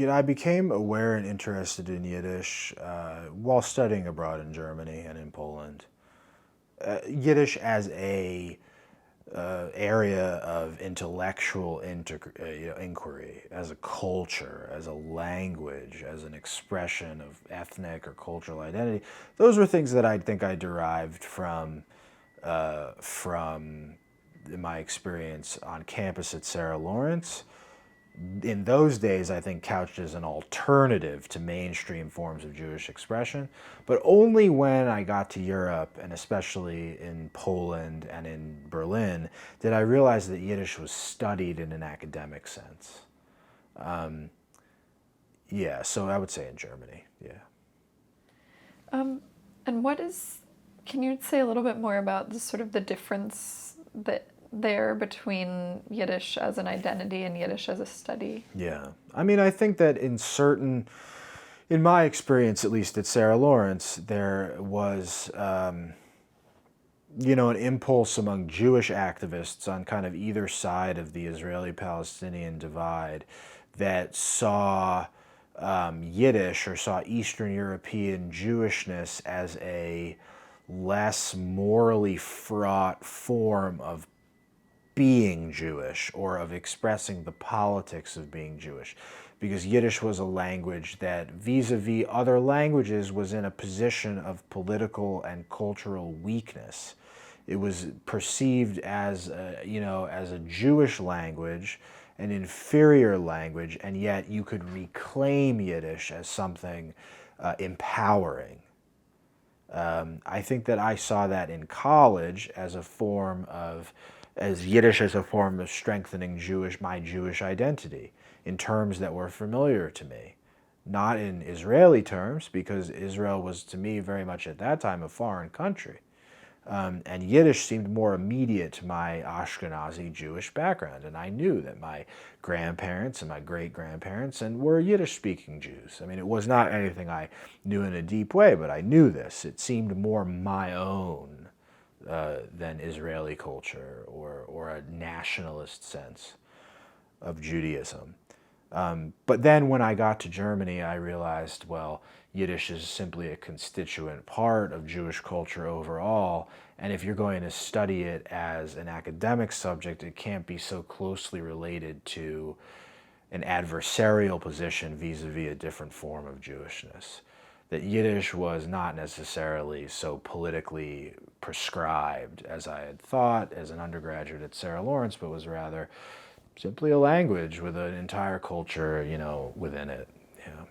I became aware and interested in Yiddish while studying abroad in Germany and in Poland. Yiddish as a area of intellectual inquiry, as a culture, as a language, as an expression of ethnic or cultural identity. Those were things that I think I derived from my experience on campus at Sarah Lawrence. In those days, I think couched as an alternative to mainstream forms of Jewish expression, but only when I got to Europe, and especially in Poland and in Berlin, did I realize that Yiddish was studied in an academic sense. Um, yeah, so I would say in Germany, yeah. Um, and can you say a little bit more about the sort of the difference that there between Yiddish as an identity and Yiddish as a study? Yeah. I mean, I think that in my experience, at least at Sarah Lawrence, there was, an impulse among Jewish activists on kind of either side of the Israeli-Palestinian divide that saw Yiddish or saw Eastern European Jewishness as a less morally fraught form of being Jewish or of expressing the politics of being Jewish. Because Yiddish was a language that, vis-a-vis other languages, was in a position of political and cultural weakness. It was perceived as as a Jewish language, an inferior language, and yet you could reclaim Yiddish as something empowering. I think that I saw that in college as Yiddish as a form of strengthening my Jewish identity in terms that were familiar to me. Not in Israeli terms, because Israel was to me very much at that time a foreign country. And Yiddish seemed more immediate to my Ashkenazi Jewish background. And I knew that my grandparents and my great-grandparents were Yiddish-speaking Jews. I mean, it was not anything I knew in a deep way, but I knew this. It seemed more my own than Israeli culture or a nationalist sense of Judaism. But then when I got to Germany, I realized, well, Yiddish is simply a constituent part of Jewish culture overall, and if you're going to study it as an academic subject, it can't be so closely related to an adversarial position vis-a-vis a different form of Jewishness. That Yiddish was not necessarily so politically prescribed as I had thought as an undergraduate at Sarah Lawrence, but was rather simply a language with an entire culture, within it. Yeah.